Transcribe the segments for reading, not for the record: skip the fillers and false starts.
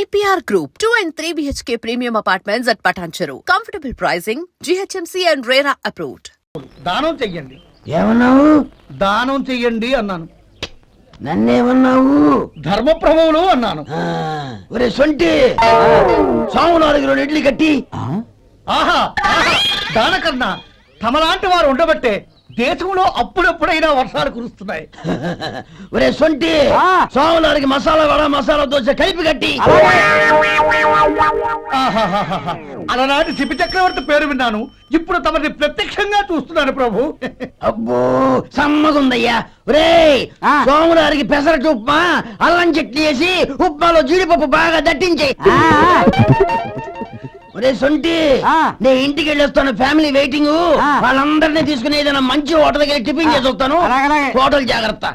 EPR Group, 2 and 3 BHK premium apartments at Patancheru. Comfortable pricing, GHMC and RERA approved. దానం చెయ్యండి. ఏమన్నావు? దానం చెయ్యండి అన్నాను. నన్నేమన్నావు? ధర్మప్రభువులు అన్నాను. ఒరే సొంటి, సాము 4 ఇడ్లీ కట్టి. ఆహా దానకన్నా తమలాంటి వారు ఉండబట్టే దేశంలో అప్పుడెప్పుడైనా వర్షాలు కురుస్తున్నాయి. ఒరే సొంటి, సాము 4 మసాలా వడ మసాలా దోశ కలిపి కట్టి. అలనాటి శిపి చక్రవర్తి పేరు విన్నాను, ఇప్పుడు తమని ప్రత్యక్షంగా చూస్తున్నాను ప్రభు. అబ్బో సమ్మగుందయ్యా. ఒరే సోము 4 పెసరట్టు ఉప్మా అల్లం చట్నీ వేసి ఉప్మాలో జీడిపప్పు బాగా దట్టించే. ఒరే సొంటి, నే ఇంటికి వెళ్ళొస్తాను, ఫ్యామిలీ వెయిటింగ్. వాళ్ళందరినీ తీసుకుని ఏదైనా మంచి హోటల్ దగ్గర టిఫిన్ చేసి వస్తాను. హోటల్ జాగ్రత్త.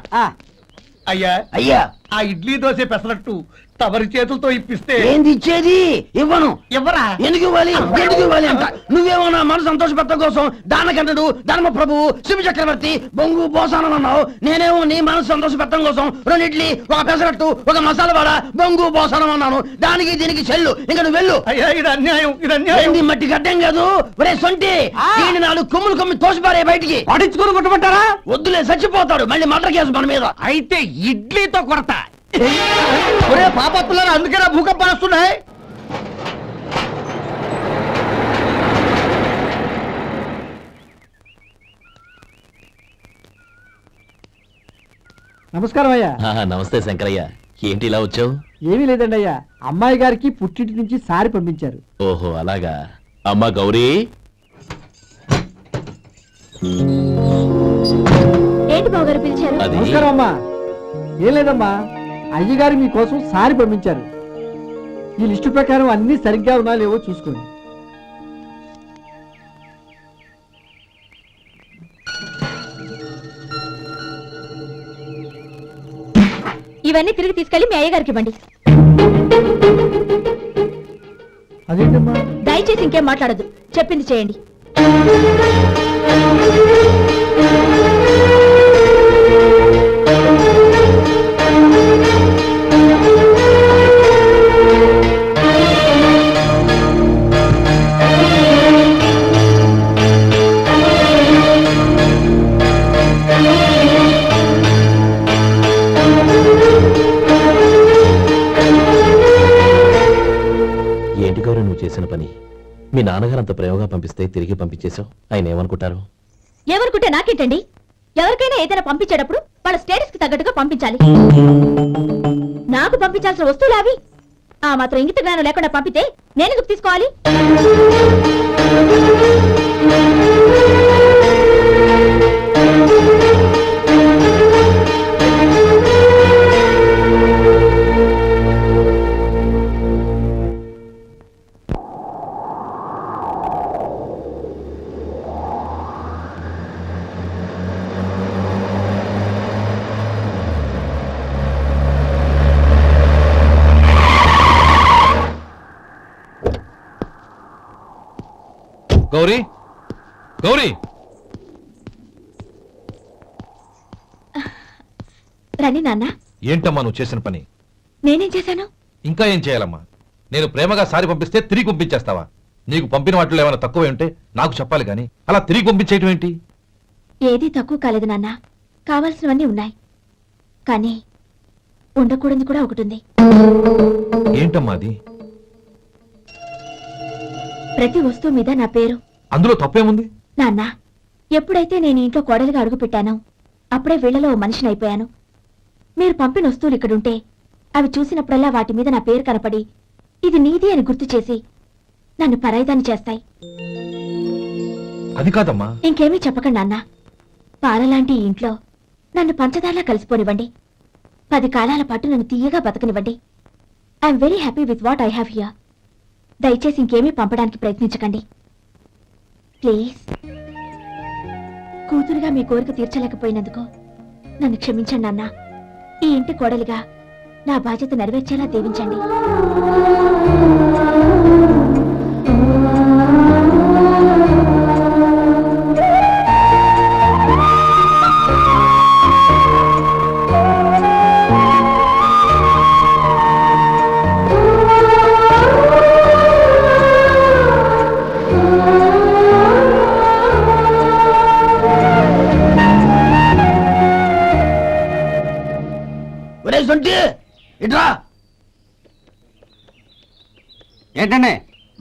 అయ్యా అయ్యా, ఆ ఇడ్లీ దోశ పెసరట్టు తమరి చేతులతో ఇప్పిస్తే. ఏంది ఇచ్చేది? ఇవ్వను. ఎవరా? ఎందుకు ఇవ్వాలి? ఎందుకు ఇవ్వాలి అంట? నువ్వేమో నా మనసు సంతోషపెట్టడం కోసం దానకంటుడు ధర్మ ప్రభువు శివ చక్రవర్తి బొంగు బోసానం అన్నావు. నేనేమో నీ మనసు సంతోషపెట్టడం కోసం 2 ఇడ్లీ 1 పెసరట్టు 1 మసాలా వడ బొంగు బోసానం అన్నాను. దానికి దీనికి చెల్లు. ఇంకా నువ్వు వెళ్ళు. అయ్యా ఇది అన్యాయం, ఇది అన్యాయం. ఏంది మట్టి గడ్డం కాదు. ఒరే సొంటి, దీన్ని 4 కొమ్ములు కొమ్మి తోసిపారే బయటికి. పడించుకుని కొట్టమంటారా? వద్దులే, చచ్చిపోతాడు. మళ్ళీ మర్డర్ కేసు మన మీద. అయితే ఇడ్లీతో కొడతా. ఒరే పాపత్తులారా, అందుకేనా భూకంపాలు వస్తున్నాయి? నమస్కారం అయ్యా. నమస్తే శంకరయ్య, ఏంటి ఇలా వచ్చావు? ఏమీ లేదండి అయ్యా, అమ్మాయి గారికి పుట్టింటి నుంచి సారి పంపించారు. ఓహో అలాగా. అమ్మా గౌరీ, ఏంటి బావగారు పిలిచారు? అది నమస్కారం అమ్మా. ఏం లేదమ్మా, అయ్యగారు మీకోసం సారి పంపించారు. ఈ లిస్టు ప్రకారం అన్ని సరిగ్గా ఉన్నా లేవో చూసుకోండి. ఇవన్నీ తిరిగి తీసుకెళ్లి మీ అయ్యగారికి ఇవ్వండి. అదేంటమ్మా? దయచేసి ఇంకేం మాట్లాడదు, చెప్పింది చేయండి. ఏంటి గౌరీ నువ్వు చేసిన పని? మీ నాన్నగారు అంత ప్రేమగా పంపిస్తే తిరిగి పంపించేశావు. ఆయన ఏమనుకుంటారు? ఎవరుకుంటే నాకేంటండి? ఎవరికైనా ఏదైనా పంపించేటప్పుడు వాళ్ళ స్టేటస్ కి తగ్గట్టుగా పంపించాలి. నాకు పంపించాల్సిన వస్తువులు అవి. ఆ మాత్రం ఇంగిత జ్ఞానం లేకుండా పంపితే నేనెందుకు తీసుకోవాలి? గౌరీ, గౌరీ, రండి నాన్న. ఏంటమ్మా నువ్వు చేసిన పని? నేనేం చేశాను? ఇంకా ఏం చేయాలమ్మా? నేను ప్రేమగా సారి పంపిస్తే తిరిగి పంపించేస్తావా? నీకు పంపిన వాటిలో ఏమైనా తక్కువ ఉంటే నాకు చెప్పాలి గాని అలా తిరిగి పంపించేయటం ఏంటి? ఏదీ తక్కువ కాలేదు నాన్న, కావాల్సినవన్నీ ఉన్నాయి. కానీ ఉండకూడదు కూడా ఒకటి ఉంది. ఏంటమ్మా అది? ప్రతి వస్తువు మీద నా పేరు. అందులో తప్పేముంది? నాన్న, ఎప్పుడైతే నేను ఇంట్లో కోడలిగా అడుగు పెట్టానో అప్పుడే వీళ్లలో ఓ మనిషిని అయిపోయాను. మీరు పంపిన వస్తువులు ఇక్కడుంటే అవి చూసినప్పుడల్లా వాటి మీద నా పేరు కనపడి ఇది నీది అని గుర్తు చేసి నన్ను పరాయిదాన్ని చేస్తాయి. అది కాదమ్మా. ఇంకేమీ చెప్పకండి నాన్న. పాలలాంటి ఈ ఇంట్లో నన్ను పంచదారలా కలిసిపోనివ్వండి. 10 కాలాల పాటు నన్ను తీయగా బతకనివ్వండి. I'm very happy with what I have here. దయచేసి ఇంకేమీ పంపడానికి ప్రయత్నించకండి ప్లీజ్. కూతురుగా మీ కోరిక తీర్చలేకపోయినందుకు నన్ను క్షమించండి నాన్న. ఈ ఇంటి కోడలిగా నా బాధ్యత నెరవేర్చేలా దీవించండి. ఏంటంటే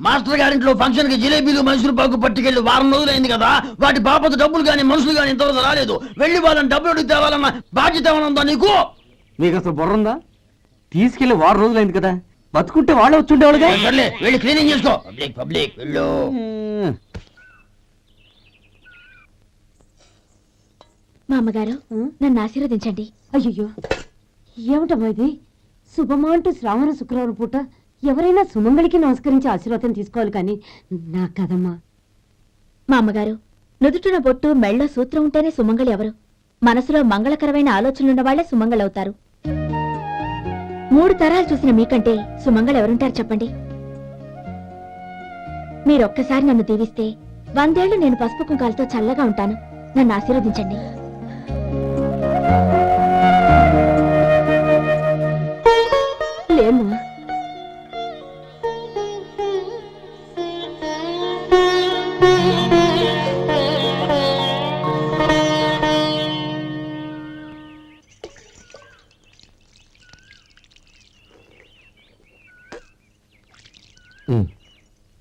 మాస్టర్ గారింట్లో ఫంక్షన్ కి జిలేబీలు మైసూరు పాకు పట్టుకెళ్ళి వారం రోజులైంది కదా, వాటి బాపత డబ్బులు కానీ మనుషులు కానీ ఇంతవరకు రాలేదు. వెళ్ళి వాళ్ళని డబ్బులు అడిగి తేవాలన్న బాధ్యత ఏమైనా ఉందా నీకు? నీకు అసలు బుర్ర ఉందా? తీసుకెళ్లి 6 రోజులైంది కదా, బతుకుంటే వాళ్ళే వచ్చుండేవాళ్ళుగా. సర్లే, వెళ్ళి క్లీనింగ్ చేసుకో. పబ్లిక్ పబ్లిక్ వెళ్ళు. మా అమ్మగారు నన్ను ఆశీర్వదించండి. అయ్యో ఏమిటమ్మా ఇది? శుభమా అంటూ శ్రావణ శుక్రవారం పూట ఎవరైనా సుమంగళికి నమస్కరించి ఆశీర్వాదం తీసుకోవాలి కానీ నా కదమ్మా. మా అమ్మగారు నుదుటిన బొట్టు మెళ్ళో సూత్రం ఉంటేనే సుమంగళి ఎవరు? మనసులో మంగళకరమైన ఆలోచనలున్న వాళ్లే సుమంగళవుతారు. 3 తరాలు చూసిన మీకంటే సుమంగళ ఎవరుంటారు చెప్పండి? మీరొక్కసారి నన్ను దీవిస్తే 100 ఏళ్లు నేను పసుపు కుంకాలతో చల్లగా ఉంటాను. నన్ను ఆశీర్వదించండి. లేమ్మా,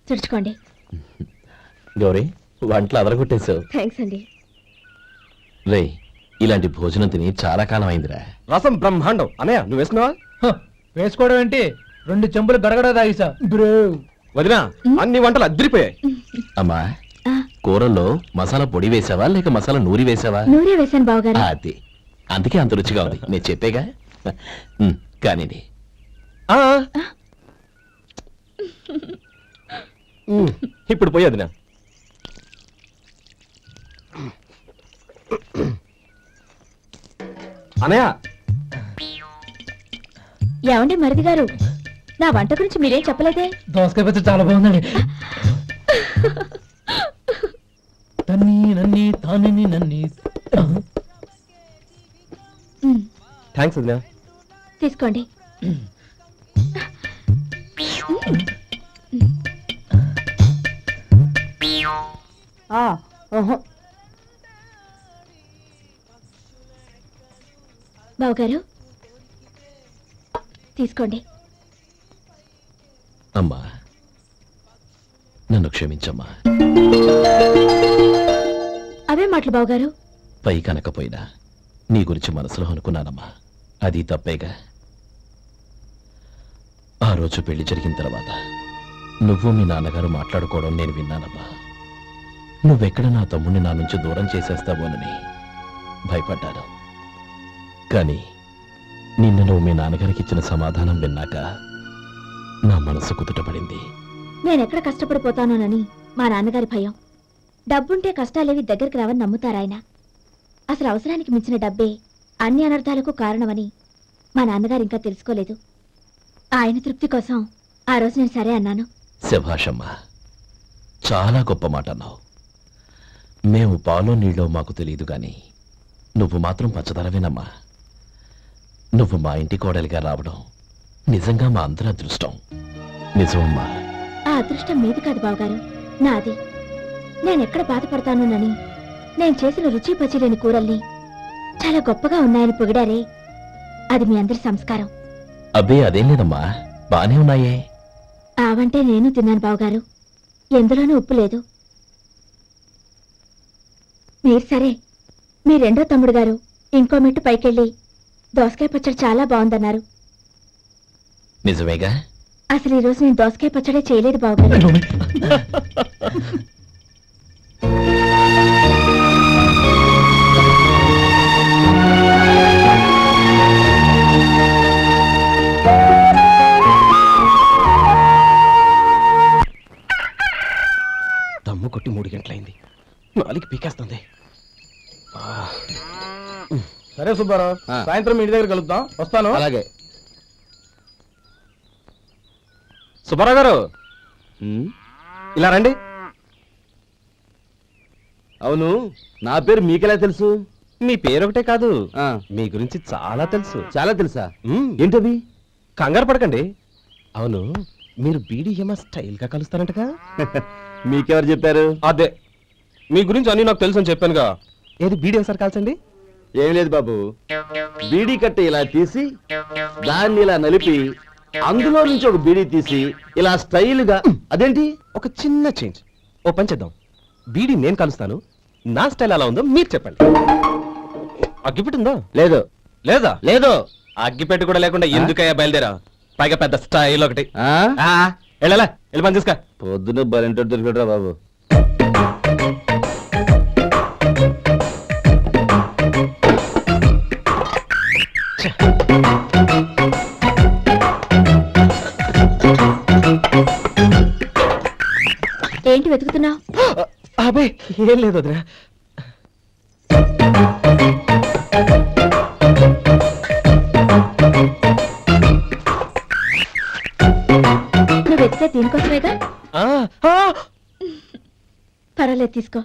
తుడుచుకోండి. గౌరీ, వంటలు అదరగొట్టేశావు. థ్యాంక్స్ అండి. రే, ఇలాంటి భోజనం తిని చాలా కాలం అయిందిరా. రసం బ్రహ్మాండం. అనయ్య నువ్వు వేసుకున్నావా? వేసుకోవడం ఏంటి, 2 చెంబులు గడగడ తాగిసా బ్రో. వదినా, అన్ని వంటలు అద్దరిపోయాయి. అమ్మా, ఆ, కూరల్లో మసాలా పొడి వేసావా లేక మసాలా నూరి వేసావా? నూరే వేశాను బావగారు. అది అందుకే అంత రుచిగా ఉంది. నేను చెప్పేగా. కానివ్వండి. ఇప్పుడు పోయి వదినా. అనయ్య, ఏమండి మరిది గారు, నా వంట గురించి మీరేం చెప్పలేదే? దోసకాయ పచ్చడి చాలా బాగుందండి. తన్ని నన్ని తాని నన్ని. థ్యాంక్స్ వదినా. తీసుకోండి. బావగారు తీసుకోండి. అమ్మా, నన్ను క్షమించమ్మా. అవే మాటలు బావగారు. పై కనకపోయినా నీ గురించి మనసులో అనుకున్నానమ్మా. అది తప్పేగా. ఆ రోజు పెళ్లి జరిగిన తర్వాత నువ్వు మీ నాన్నగారు మాట్లాడుకోవడం నేను విన్నానమ్మా. నువ్వెక్కడ నా తమ్ముడిని నా నుంచి దూరం చేసేస్తావోనని భయపడ్డాను. కానీ నిన్న నువ్వు మీ నాన్నగారికి ఇచ్చిన సమాధానం విన్నాక నా మనసు కుదుటపడింది. నేనెక్కడ కష్టపడిపోతానోనని మా నాన్నగారి భయం. డబ్బుంటే కష్టాలేవి దగ్గరికి రావని నమ్ముతారాయన. అసలు అవసరానికి మించిన డబ్బే అన్ని అనర్థాలకు కారణమని మా నాన్నగారు ఇంకా తెలుసుకోలేదు. ఆయన తృప్తి కోసం ఆ రోజు నేను సరే అన్నాను. శభాషమ్మా, చాలా గొప్ప మాట అన్నావు. మేము పాలో నీళ్ళో మాకు తెలియదు గాని నువ్వు మాత్రం పచ్చదనవేనమ్మా. నువ్వు మా ఇంటి కోడలిగా రావడం నిజంగా మా అందరి అదృష్టం. నిజమమ్మా. ఆ అదృష్టం మీది కాదు బావగారు, నాది. నేనెక్కడ బాధపడతానోనని నేను చేసిన రుచి పచిలేని కూరల్ని చాలా గొప్పగా ఉన్నాయని పొగిడారే, అది మీ అందరి సంస్కారం. అబ్బే అదేం లేదమ్మా, బానే ఉన్నాయే. ఆవంటే నేను తిన్నాను బావగారు, ఎందులోనూ ఉప్పు లేదు. మీరు సరే, మీ రెండో తమ్ముడు గారు ఇంకో మెట్టు పైకెళ్ళి దోసకాయ పచ్చడి చాలా బాగుందన్నారు. నిజమేగా? అసలు ఈ రోజు నేను దోసకాయ పచ్చడే చేయలేదు బావగారు. దమ్ము కొట్టి 3 గంటలైంది. 4కి పీకేస్తుంది. సరే సుబ్బారావు, సాయంత్రం ఇంటి దగ్గర కలుద్దాం. వస్తాను. అలాగే. సుబ్బారావు గారు, ఇలా రండి. అవును, నా పేరు మీకెలా తెలుసు? మీ పేరు ఒకటే కాదు, మీ గురించి చాలా తెలుసు. చాలా తెలుసా? ఏంటది? కంగారు పడకండి. అవును, మీరు బీడీఎంఆ స్టైల్ గా కలుస్తారంటగా? మీకెవరు చెప్పారు? అదే, మీ గురించి అన్ని నాకు తెలుసు అని చెప్పానుగా. ఏది బీడీ ఒకసారి కాల్చండి. ఏం లేదు బాబు, బీడీ కట్ట ఇలా తీసి దాన్ని ఇలా నలిపి అందులో నుంచి ఒక బీడీ తీసి ఇలా స్టైల్ గా అదేంటి ఒక చిన్న చేంజ్. ఓ పని చేద్దాం, బీడీ నేను కలుస్తాను, నా స్టైల్ ఎలా ఉందో మీరు చెప్పండి. అగ్గిపెట్టిందా? లేదు. లేదా? లేదు. అగ్గిపెట్టు కూడా లేకుండా ఎందుకయ్యా బయలుదేరా? పైగా పెద్ద స్టైల్ ఒకటి. వెళ్ళాలా, వెళ్ళి పని తీసుకా. పొద్దున బలింటో దొరికడరా బాబు. ఏంటి వెతుకుతున్నావు? అబే ఏం లేదు వదినా. నువ్వు వెతికే దీనికోసమేగా. ఆ, ఆ. పర్వాలేదు, తీసుకో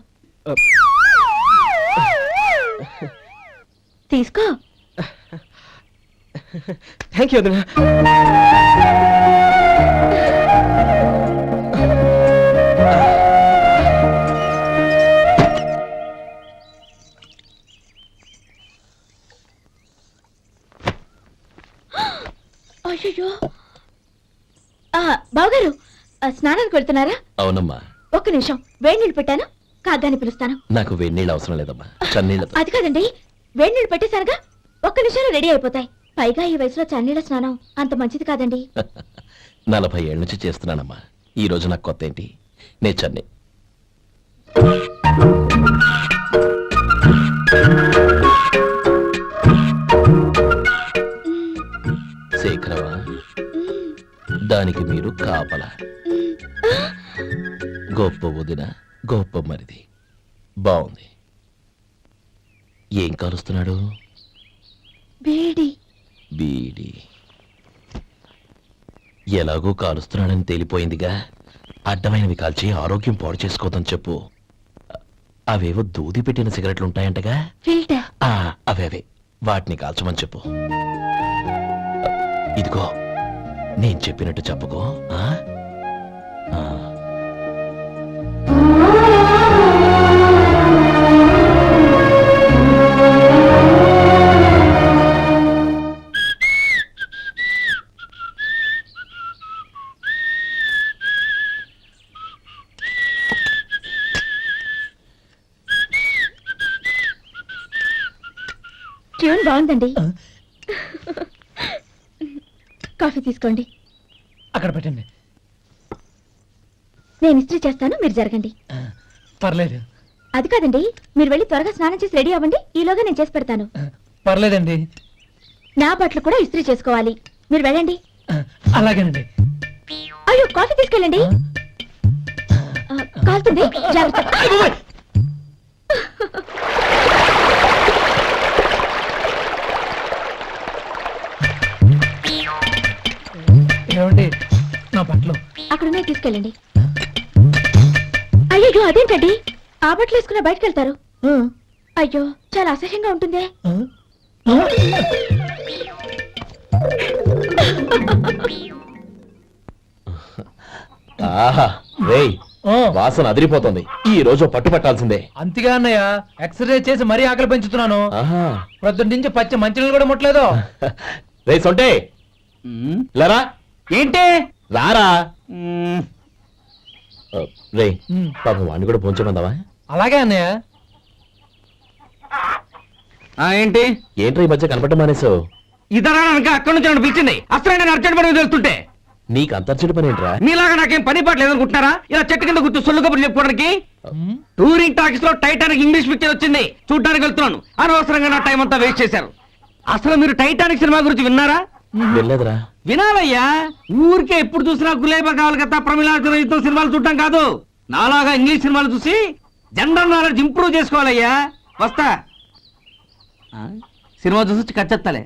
తీసుకో. థ్యాంక్ యూ వదినా. అయ్యో, బావగారు స్నానానికి వెళ్తున్నారా? అవునమ్మా. ఒక్క నిమిషం, వేడి నీళ్ళు పెట్టాను, కాగ్గాని పిలుస్తాను. నాకు వేడినీళ్ళు అవసరం లేదమ్మా, చన్నీళ్ళతో. అది కాదండి, వేడి నీళ్ళు పెట్టేశానుగా, ఒక్క నిమిషంలో రెడీ అయిపోతాయి. పైగా ఈ వయసులో చన్నీళ్ళ స్నానం అంత మంచిది కాదండి. 40 ఏళ్ళ నుంచి చేస్తున్నానమ్మా. ఈ రోజు నాకు కొత్త ఏంటి? నే చన్నీ. శేఖరవా, దానికి మీరు కాపల. గొప్ప వదిన, గొప్ప మరిది. బాగుంది. ఏం కాలుస్తున్నాడు? వేడి. బీడి. ఎలాగో కాలుస్తున్నాడని తేలిపోయిందిగా, అడ్డమైనవి కాల్చి ఆరోగ్యం పాడు చేసుకోదని చెప్పు. అవేవో దూది పెట్టిన సిగరెట్లు ఉంటాయంటగా, ఫిల్టర్. అవే వాటిని కాల్చమని చెప్పు. ఇదిగో, నేను చెప్పినట్టు చెప్పుకో. ట్యూన్ బాగుందండి. కాఫీ తీసుకోండి. అక్కడ పెట్టండి. నేను ఇస్త్రీ చేస్తాను, మీరు జరగండి. పర్లేదు. అది కాదండి, మీరు వెళ్ళి త్వరగా స్నానం చేసి రెడీ అవ్వండి, ఈలోగా నేను చేసి పెడతాను. పర్లేదండి. నా బట్టలు కూడా ఇస్త్రీ చేసుకోవాలి, మీరు వెళ్ళండి. అలాగేనండి. అయ్యో, కాఫీ తీసుకెళ్ళండి. కాలుతుంది, జాగ్రత్త. ఏమండి, నా బట్టలు అక్కడున్నాయి, తీసుకెళ్ళండి. అయ్యో, అదేంటండి, ఆ బట్టలు వేసుకున్న బయటకు వెళ్తారు? అయ్యో, చాలా అసహ్యంగా ఉంటుందే. రేయ్, వాసన అదిరిపోతుంది. ఈ రోజు పట్టు పట్టాల్సిందే. అంతగా అన్నయ్య, ఎక్సర్సైజ్ చేసి మరీ ఆకలి పెంచుతున్నాను. ప్రొద్దున నుంచి పచ్చి మంచినీళ్ళు కూడా ముట్టలేదు. రే సొంటే, లరా. ఏంటి? రారా. రే, పాపం వాడిని కూడా పోంచమందావా? అలాగే అన్నయ్య. ఏంటి? ఏంట్రా ఈ మధ్య కనపడటం మానేసావు? ఇతరా అక్కడి నుంచి నన్ను పిలిచింది. అసలు నేను అర్జెంట్ పని వెళ్తుంటే నీకు అంతర్చడి పని ఏంట్రా? మీలాగా నాకేం పని పాట లేదనుకుంటున్నారా? ఇలా చెట్టు కింద కూర్చో సొల్లు కబుర్లు చెప్పుకోవడానికి. టూరింగ్ టాకీస్ లో టైటానిక్ ఇంగ్లీష్ పిక్చర్ వచ్చింది, చూడడానికి వెళ్తున్నాను. అనవసరంగా నా టైం అంతా వేస్ట్ చేశారు. అసలు మీరు టైటానిక్ సినిమా గురించి విన్నారా? వెళ్ళలేదురా. వినాలయ్యా, ఊరికే ఎప్పుడు చూసినా గులేబా కావాలి కదా, ప్రమిళాయుతం సినిమాలు చూడటం కాదు. నాలాగా ఇంగ్లీష్ సినిమాలు చూసి జనరల్ నాలెడ్జ్ ఇంప్రూవ్ చేసుకోవాలయ్యా. వస్తా. సినిమా చూసి కచ్చెత్తాలే.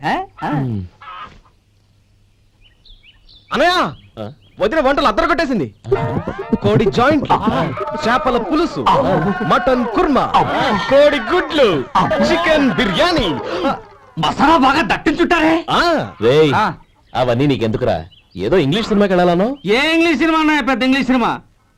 అనయ్య, వదిన వంటలు అద్దరు కొట్టేసింది. కోడి జాయింట్, చేపల పులుసు, మటన్ కుర్మా, కోడి గుడ్లు, చికెన్ బిర్యానీ, మసాలా బాగా దట్టించుంటారే. రేయ్, అవన్నీ నీకెందుకురా? ఏదో ఇంగ్లీష్ సినిమాకి వెళ్ళాలను. ఏ ఇంగ్లీష్ సినిమా అన్నాయా? పెద్ద ఇంగ్లీష్ సినిమా.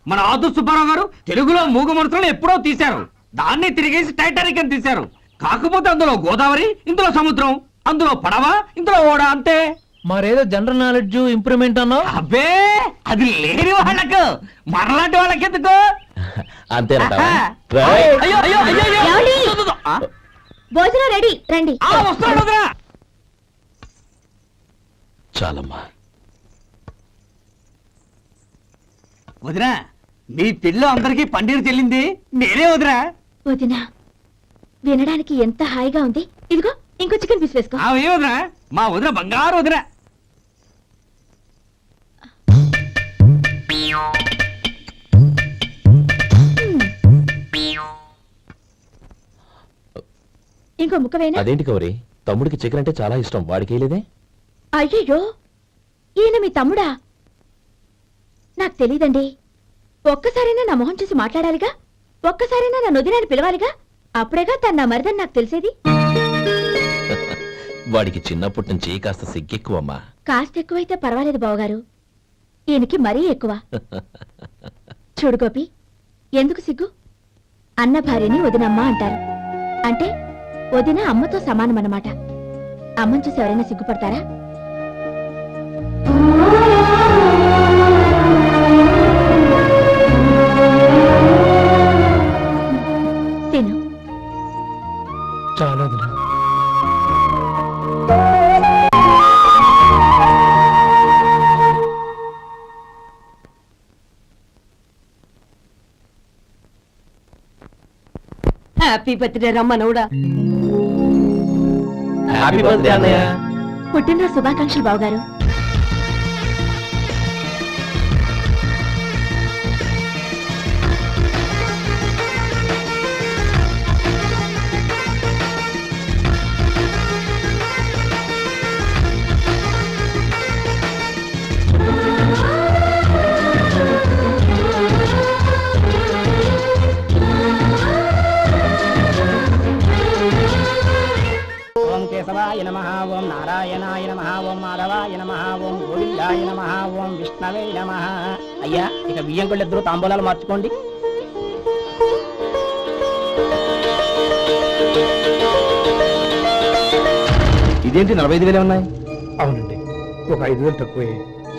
మన ఆదు సుబ్బారావు గారు తెలుగులో మూగమరుతులను ఎప్పుడో తీశారు. దాన్ని తిరిగేసి టైటానిక్ అని తీశారు. కాకపోతే అందులో గోదావరి, ఇందులో సముద్రం, అందులో పడవ, ఇందులో ఓడ, అంతే. మరేదో జనరల్ నాలెడ్జ్ ఇంప్రూవ్మెంట్ అన్నావు. అబ్బే అది లేని వాళ్ళకు మరలాంటి వాళ్ళకి ఎందుకు? అంతేనంటావా? అయ్యో, అయ్యో, అయ్యో, అయ్యో. ఏమండి? ఆ, భోజనం రెడీ, రండి. వస్తున్నాడు వదినా. చాలమ్మా. వదినా మీ పిల్ల అందరికీ పన్నీరు చెల్లింది నేనే వదినా. వదినా, వినడానికి ఎంత హాయిగా ఉంది. ఇదిగో ఇంకో చికెన్ పీస్ వేసుకో. ఏ వదినా, మా వదిన బంగారు వదినా. ఇంకో ముక్క వేనా? అదేంటి గౌరీ, తమ్ముడికి చికెన్ అంటే చాలా ఇష్టం, వాడికి లేదే? అయ్యయ్యో, ఈయన మీ తమ్ముడా? నాకు తెలీదండి. ఒక్కసారైనా నా మొహం చూసి మాట్లాడాలిగా, ఒక్కసారైనా నా నొదినాన్ని పిలవాలిగా, అప్పుడేగా తన నా మరిదని నాకు తెలిసేది. వాడికి చిన్నప్పటి నుంచి కాస్త సిగ్గెక్కువమ్మా. కాస్త ఎక్కువైతే పర్వాలేదు బావగారు, ఈయనకి మరీ ఎక్కువ. చూడు గోపి, ఎందుకు సిగ్గు? అన్న భార్యని వదినమ్మ అంటారు. అంటే వదిన అమ్మతో సమానమన్నమాట. అమ్మని చూసి ఎవరైనా సిగ్గుపడతారా? తిను. చాలా హ్యాపీ బర్త్డే రమ్మనవుడా. హ్యాపీ బర్త్డే అన్నయ్య. పుట్టినరోజు శుభాకాంక్షలు బావగారు. ఓం కేశవాయ నమః, ఓం నారాయణాయ నమః, ఓం మాధవాయ నమః, ఓం గోవిందాయ నమః, ఓం విష్ణవే నమః. అయ్యా, ఇక బియ్యం కొళ్ళు ఇద్దరు తాంబూలాలు మార్చుకోండి. ఇదేంటి 45,000 ఉన్నాయి? అవునండి, ఒక 5,000 తక్కువే.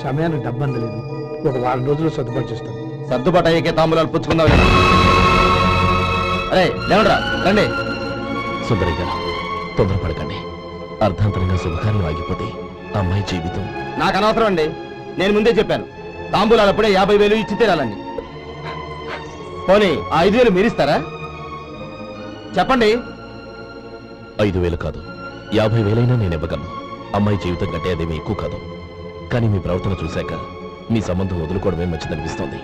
సమయానికి డబ్బు అందలేదు. ఒక వారం రోజులు సర్దుబాటు చేస్తాం. సర్దుబాటు అయ్యాకే తాంబూలాలు పుచ్చుకుందాం. అరే లేవండ్రా, రండి. సుందరి గారు, తొందరపడకండి. అర్ధాంతరంగా శుభకార్యం ఆగిపోతే అమ్మాయి జీవితం. నాకు అనవసరం అండి, నేను ముందే చెప్పాను. తాంబూలాలు అప్పుడే 50,000 ఇచ్చి తీరాలండి. పోనీ ఆ 5,000 మీరిస్తారా? చెప్పండి. 5,000 కాదు, 50,000 నేను ఇవ్వగలను. అమ్మాయి జీవితం కంటే అదేమీ ఎక్కువ కాదు. కానీ మీ ప్రవర్తన చూశాక మీ సంబంధం వదులుకోవడమే మంచిదనిపిస్తోంది.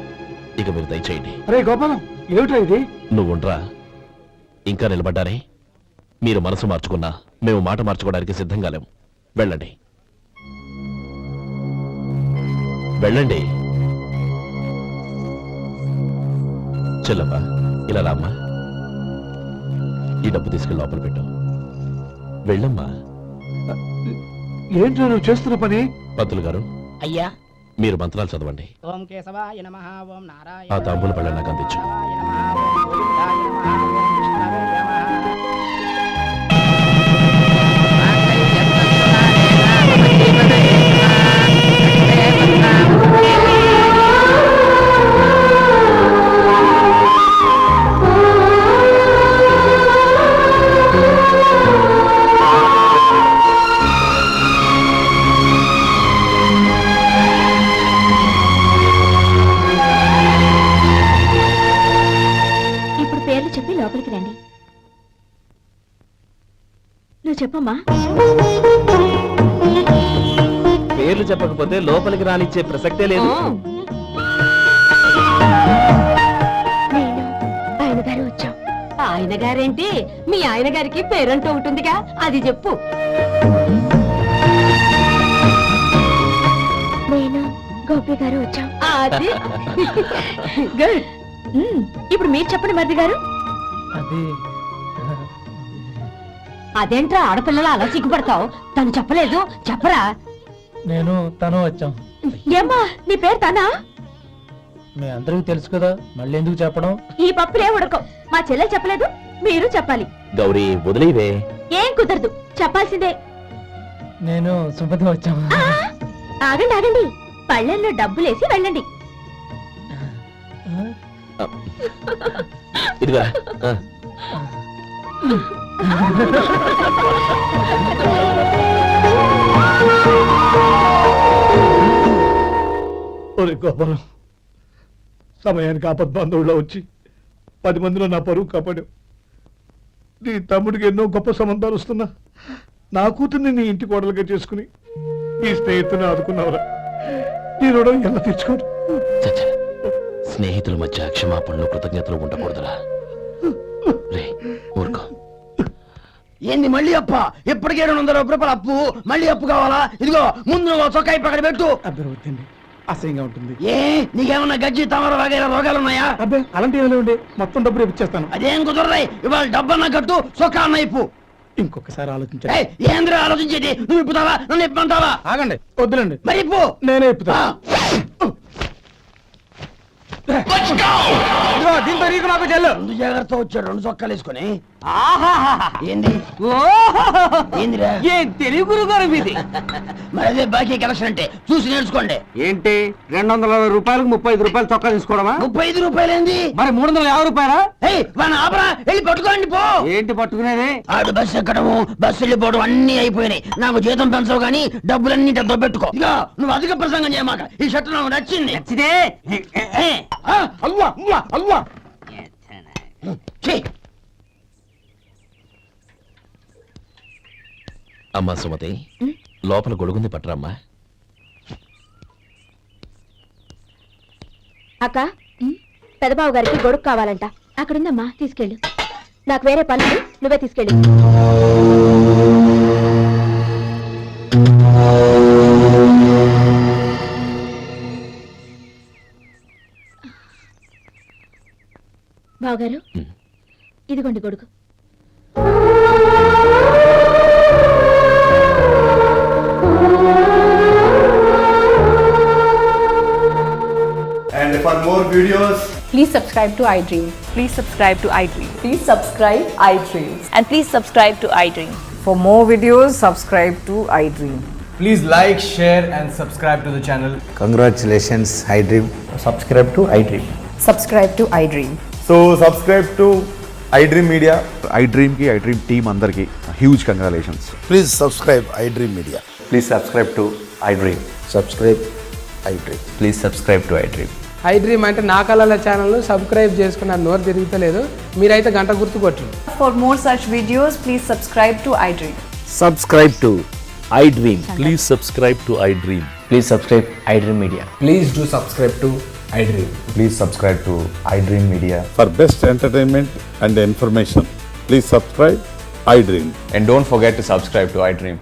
ఇక మీరు దయచేయండి. అరే గోపాలం, ఏమిటా ఇది? నువ్వుండ్రా. ఇంకా నిలబడ్డారే? మీరు మనసు మార్చుకున్నా మేము మాట మార్చుకోవడానికి సిద్ధంగా లేము. వెళ్ళండి, వెళ్ళండి. చెల్లమ్మా, ఇలా రామ్మా. ఈ డబ్బు తీసుకెళ్ళి లోపల పెట్టు. వెళ్ళమ్మా. ఏంటో నువ్వు చేస్తున్న పని? పంతులు గారు, అయ్యా, మీరు మంత్రాలు చదవండి. ఓం కేశవాయ నమః, ఓం నారాయణ ఆ తాంబూల పళ్ళ నాకు అందించు. నమః, ఓం గోవిందాయ నమః, ఓం విష్ణవే నమః. ఇప్పుడు పేర్లు చెప్పి లోపలికి రండి. నువ్వు చెప్పమ్మా. పేర్లు చెప్పకపోతే లోపలికి రానిచ్చే ప్రసక్తే లేదు. నేను ఆయన గారు వచ్చాం. ఆయన గారేంటి, మీ ఆయన గారికి పేరంటూ ఉంటుందిగా, అది చెప్పు. నేను గోపి గారు వచ్చాం. అది గుడ్. ఇప్పుడు మీరు చెప్పండి మరిది గారు. అది అదేంట్రా ఆడపిల్లలు అలా సిగ్గుపడతావు? తను చెప్పలేదు, చెప్పరా. నేను తను వచ్చాం. ఏమ్మా, నీ పేరు తనా? మీ అందరికీ తెలుసు కదా, మళ్ళీ ఎందుకు చెప్పడం? ఈ పప్పులే ఉడకం. మా చెల్లెలు చెప్పలేదు, మీరు చెప్పాలి. గౌరీ, వదిలేవే. ఏం కుదరదు, చెప్పాల్సిందే. నేను సుమతి వచ్చాము. ఆ, ఆగండి ఆగండి, పళ్ళెంలో డబ్బులేసి వెళ్ళండి. ఇదిగా ఒరే గోపాలం, సమయానికి ఆపద్బంధువుల్లో వచ్చి 10 మందిలో నా పరువు కాపాడావు. నీ తమ్ముడికి ఎన్నో గొప్ప సంబంధాలు వస్తున్నా నా కూతుర్ని నీ ఇంటి కోడలుగా చేసుకుని నీ స్నేహితుని ఆదుకున్నావురా. నీ రుణం ఎలా తీర్చుకోరు? చచ్చ, స్నేహితుల మధ్య క్షమాపణలు కృతజ్ఞతలు ఉండకూడదురా. రే ఊరుకో. ఏంది మళ్ళీ అప్ప? ఇప్పటికే 200 రూపాయల అప్పు, మళ్ళీ అప్పు కావాలా? ఇదిగో ముందు నువ్వు చొక్కాయి పక్కన పెట్టు. అర్థమవుతుంది, అసహ్యంగా ఉంటుంది. ఏ నీకేమన్నా గజ్జి తమర వగైరా రోగాలున్నాయా? అబ్బాయి అలాంటి ఏమైనా ఉండే, మొత్తం డబ్బు రేపు ఇచ్చేస్తాను. అదేం కుదరదాయి. ఇవాళ డబ్బన్నా కట్టు, చొక్కా అన్న ఇప్పు. ఇంకొకసారి ఆలోచించండి. ఏయ్, ఏంద్రా ఆలోచించేది? నువ్వు ఇప్పుతావా, నన్ను ఇప్పమంటావా? ఆగండి, వద్దులండి, మరి ఇప్పు. నేనే ఇప్పుతా. దీంతో నీకు నాకు చెల్లు. ముందు జాగ్రత్త వచ్చాడు 2 చొక్కాలు వేసుకొని. ఏంది ఏందిరా? తెలుగు గురుగారు మీది. మరి అదే బాకీ కలెక్షన్ అంటే చూసి నేర్చుకోండి. ఏంటి 220 రూపాయలకు 35 రూపాయలు చొక్కా తీసుకోవడమా? 35 రూపాయలు ఏంది? మరి 350 రూపాయలా? వాడిని ఆపరా, వెళ్ళి పట్టుకోండి పో. ఏంటి పట్టుకునేది? ఆడు బస్సు ఎక్కడము, బస్సు వెళ్ళిపోవడం అన్ని అయిపోయినాయి. నాకు జీతం పెంచవు గానీ డబ్బులన్నీ డబ్బు పెట్టుకో. ఇక నువ్వు అధిక ప్రసంగం చేయమాక. ఈ షర్ట్ నాకు నచ్చింది. అల్వా అల్వా అల్వా. ఛీ, అమ్మా సుమతి, లోపల గొడుగుంది పట్టరమ్మా. అక్క, పెదబాబు గారికి గొడుగు కావాలంట. అక్కడుందమ్మా, తీసుకెళ్ళు. నాకు వేరే పనులు, నువ్వే తీసుకెళ్ళు. బావగారు, ఇదిగోండి గొడుగు. And for more videos, Please subscribe to iDream. Please subscribe to iDream. Please subscribe iDream. And please subscribe to iDream. For more videos, subscribe to iDream. please like, share and subscribe to the channel. Congratulations, iDream. Subscribe to iDream. Subscribe to iDream. So subscribe to iDream Media. iDream ki iDream team andarki huge congratulations. Please subscribe iDream Media. Please subscribe to iDream. Subscribe iDream. Please subscribe to iDream. iDream అంటే నా కళల channel subscribe చేసుకున్న నోరు తిరుగుతలేదు. మీరైతే గంట గుర్తు కొట్టండి. For more such videos, please subscribe to iDream. Subscribe to iDream. Please subscribe to iDream. Please subscribe iDream Media. Please do subscribe to iDream. Please subscribe to iDream Media. For best entertainment and information, please subscribe iDream. And don't forget to subscribe to iDream.